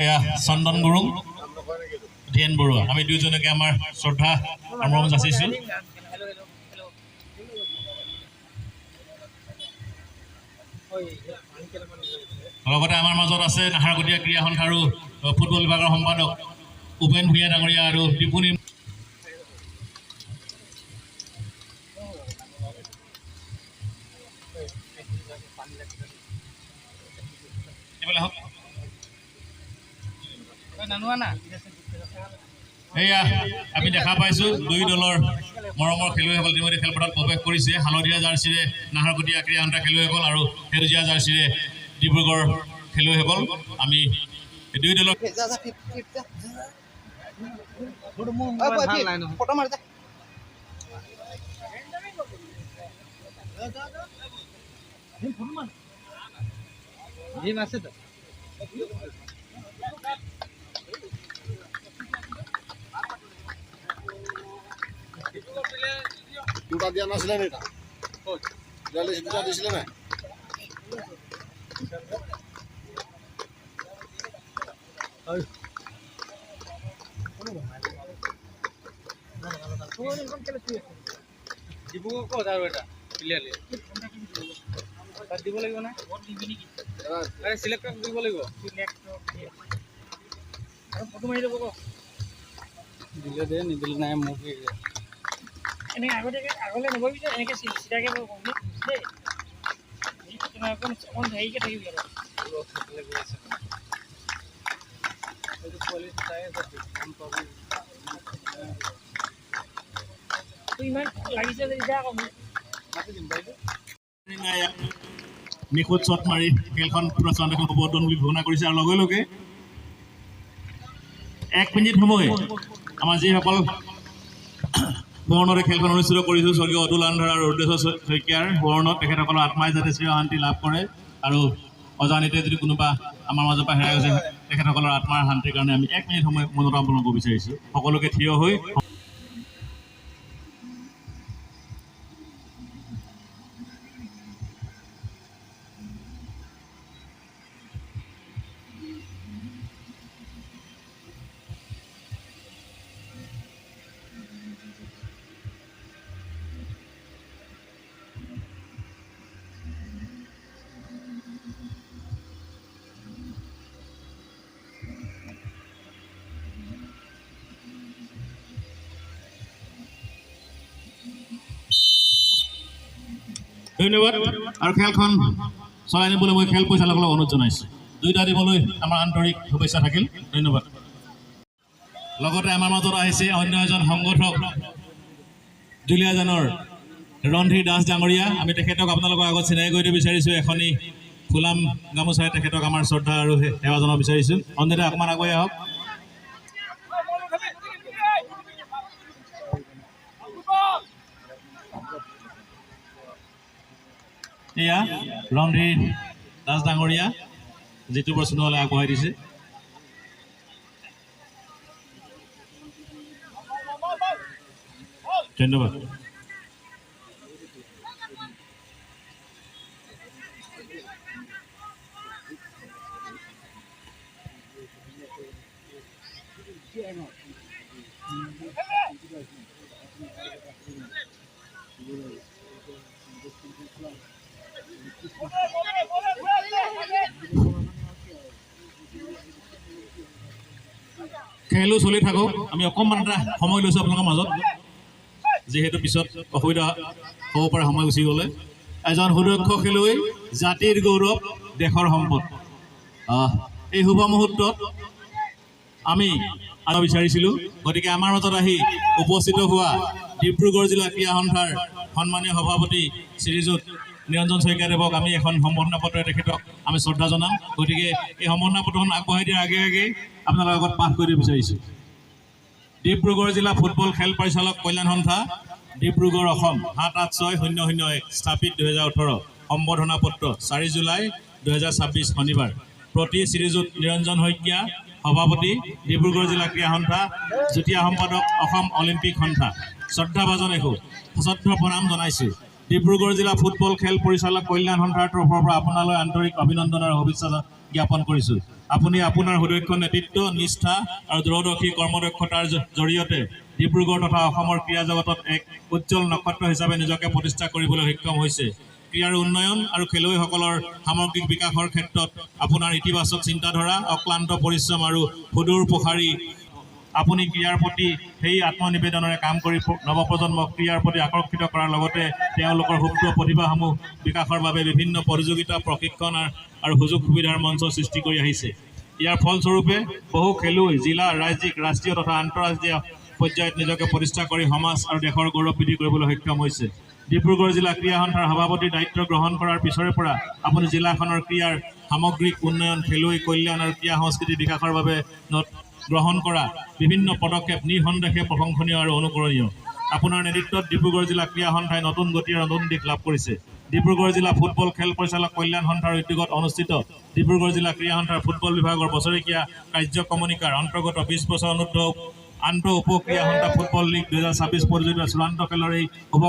এয়া চন্দন গুৰুং ধীৰেন বৰুৱা আমি দুইজনকে আমাৰ শ্ৰদ্ধা মৰম যাচিছোঁ লগতে আমাৰ মাজত আছে নাহৰকটীয়া ক্ৰীড়া সন্থা আৰু ফুটবল বিভাগৰ সম্পাদক উপেন ভূঞা ডাঙৰীয়া আৰু দীপুনী এয়া আমি দেখা পাইছোঁ দুই দলৰ মৰমৰ খেলুৱৈসকল ইতিমধ্যে খেলপথাৰত প্ৰৱেশ কৰিছে হালধীয়া জাৰ্চিৰে নাহৰকটীয়া ক্ৰীড়া সন্থাৰ খেলুৱৈসকল আৰু সেউজীয়া জাৰ্চিৰে ডিব্ৰুগড় খেলুৱৈসকল আমি দুই দলৰ দুটা দিয়া নাছিলে নে এটা দুটা দিছিলে নাই দিব লাগিব না চিলেক্ট কৰিব লাগিব ফটো মাৰি দিব দিলে দে নিদিলে নাই মোক এনেকৈ আগলৈ নবহিবি এনেকৈ চিধাকৈ দেই তোমাৰ অকণ হেৰিকৈ থাকিবি ইমান লাগিছে যে এতিয়া আকৌ নিখুঁত শ্বট মাৰি খেলখন প্ৰচণ্ড প্ৰৱৰ্তন বুলি ঘোষণা কৰিছে আৰু লগে লগে 1 মিনিট সময় আমাৰ যিসকল সোঁৱৰণৰে খেলখন অনুষ্ঠিত কৰিছোঁ স্বৰ্গীয় অতুল আন্ধাৰ আৰু ৰুদ্ৰেশ্বৰ শইকীয়াৰ সোঁৱৰণত তেখেতসকলৰ আত্মাই যাতে চিৰ শান্তি লাভ কৰে আৰু অজানিতে যদি কোনোবা আমাৰ মাজৰ পৰা হেৰাই গৈছে তেখেতসকলৰ আত্মাৰ শান্তিৰ কাৰণে আমি 1 মিনিট সময় মনোৰম কৰিব বিচাৰিছোঁ সকলোকে থিয় হৈ ধন্যবাদ আৰু খেলখন চলাই নিবলৈ মই খেল পৰিচালকলৈ অনুৰোধ জনাইছোঁ দুইটা দিবলৈ আমাৰ আন্তৰিক শুভেচ্ছা থাকিল ধন্যবাদ লগতে আমাৰ মাজত আহিছে অন্য এজন সংগঠক দুলীয়াজানৰ ৰন্ধীৰ দাস ডাঙৰীয়া আমি তেখেতক আপোনালোকৰ আগত চিনাকি কৰি দিব বিচাৰিছোঁ এখনি ফুলাম গামোচাৰে তেখেতক আমাৰ শ্ৰদ্ধা আৰু সেৱা জনাব বিচাৰিছোঁ অন্যথা অকণমান আগুৱাই আহক এয়া ৰন্ধীৰ দাস ডাঙৰীয়া যিটো প্ৰশ্নলৈ আগবঢ়াই দিছে ধন্যবাদ খেলো চলি থাকক আমি অকণমান এটা সময় লৈছোঁ আপোনালোকৰ মাজত যিহেতু পিছত অসুবিধা হ'ব পাৰে সময় গুচি গ'লে এজন সুদক্ষ খেলুৱৈ জাতিৰ গৌৰৱ দেশৰ সম্পদ এই শুভ মুহূৰ্তত আমি আগ বিচাৰিছিলোঁ গতিকে আমাৰ মাজত আহি উপস্থিত হোৱা ডিব্ৰুগড় জিলা ক্ৰীড়া সন্থাৰ সন্মানীয় সভাপতি শ্ৰীযুত নিৰঞ্জন শইকীয়াদেৱক আমি এখন সম্বৰ্ধনা পত্ৰৰে তেখেতক আমি শ্ৰদ্ধা জনাম গতিকে এই সম্বৰ্ধনা পত্ৰখন আগবঢ়াই দিয়াৰ আগে আগে আপোনালোকৰ আগত পাঠ কৰিব বিচাৰিছোঁ ডিব্ৰুগড় জিলা ফুটবল খেল পৰিচালক কল্যাণ সন্থা ডিব্ৰুগড় অসম 786-001 স্থাপিত 2018 সম্বৰ্ধনা পত্ৰ 4 জুলাই 2026 শনিবাৰ প্ৰতি শ্ৰীযুত নিৰঞ্জন শইকীয়া সভাপতি ডিব্ৰুগড় জিলা ক্ৰীড়া সন্থা যুটীয়া সম্পাদক অসম অলিম্পিক সন্থা শ্ৰদ্ধাভাজন একো সশ্ৰদ্ধ প্ৰণাম জনাইছোঁ ডিব্ৰুগড় জিলা ফুটবল খেল পৰিচালক কল্যাণ সন্থাৰ তৰফৰ পৰা আপোনালৈ আন্তৰিক অভিনন্দন আৰু শুভেচ্ছা জ্ঞাপন কৰিছোঁ। আপুনি আপোনাৰ সুদক্ষ নেতৃত্ব, নিষ্ঠা আৰু দূৰদৰ্শী কৰ্মদক্ষতাৰ জৰিয়তে ডিব্ৰুগড় তথা অসমৰ ক্ৰীড়া জগতত এক উজ্জ্বল নক্ষত্ৰ হিচাপে নিজকে প্ৰতিষ্ঠা কৰিবলৈ সক্ষম হৈছে। ক্ৰীড়াৰ উন্নয়ন আৰু খেলুৱৈসকলৰ সামগ্ৰিক বিকাশৰ ক্ষেত্ৰত আপোনাৰ ইতিবাচক চিন্তাধাৰা, অক্লান্ত পৰিশ্ৰম আৰু সুদূৰ প্ৰসাৰী আপুনি ক্ৰীড়াৰ প্ৰতি সেই আত্মনিবেদনেৰে কাম কৰি নৱপ্ৰজন্মক ক্ৰীড়াৰ প্ৰতি আকৰ্ষিত কৰাৰ লগতে তেওঁলোকৰ সুপ্ত প্ৰতিভাসমূহ বিকাশৰ বাবে বিভিন্ন প্ৰতিযোগিতা, প্ৰশিক্ষণ আৰু সুযোগ সুবিধাৰ মঞ্চ সৃষ্টি কৰি আহিছে। ইয়াৰ ফলস্বৰূপে বহু খেলুৱৈ জিলা, ৰাজ্যিক, ৰাষ্ট্ৰীয় তথা আন্তঃৰাষ্ট্ৰীয় পৰ্যায়ত নিজকে প্ৰতিষ্ঠা কৰি সমাজ আৰু দেশৰ গৌৰৱ বৃদ্ধি কৰিবলৈ সক্ষম হৈছে। ডিব্ৰুগড় জিলা ক্ৰীড়া সন্থাৰ সভাপতিৰ দায়িত্ব গ্ৰহণ কৰাৰ পিছৰে পৰা আপুনি জিলাখনৰ ক্ৰীড়াৰ সামগ্ৰিক উন্নয়ন, খেলুৱৈ কল্যাণ আৰু ক্ৰীড়া সংস্কৃতি বিকাশৰ বাবে গ্ৰহণ কৰা বিভিন্ন পদক্ষেপ নিঃসন্দেহে প্ৰশংসনীয় আৰু অনুকৰণীয়। আপোনাৰ নেতৃত্বত ডিব্ৰুগড় জিলা ক্ৰীড়া সন্থাই নতুন গতি আৰু নতুন দিশ লাভ কৰিছে। ডিব্ৰুগড় জিলা ফুটবল খেল পৰিচালক কল্যাণ সন্থাৰ উদ্যোগত অনুষ্ঠিত ডিব্ৰুগড় জিলা ক্ৰীড়া সন্থাৰ ফুটবল বিভাগৰ বছৰেকীয়া কাৰ্যক্ৰমণিকাৰ অন্তৰ্গত 20 বছৰ অনুৰ্ধ আন্তঃ উপ ক্ৰীড়া সন্থা ফুটবল লীগ 2026 প্ৰতিযোগিতাৰ চূড়ান্ত খেলৰ এই শুভ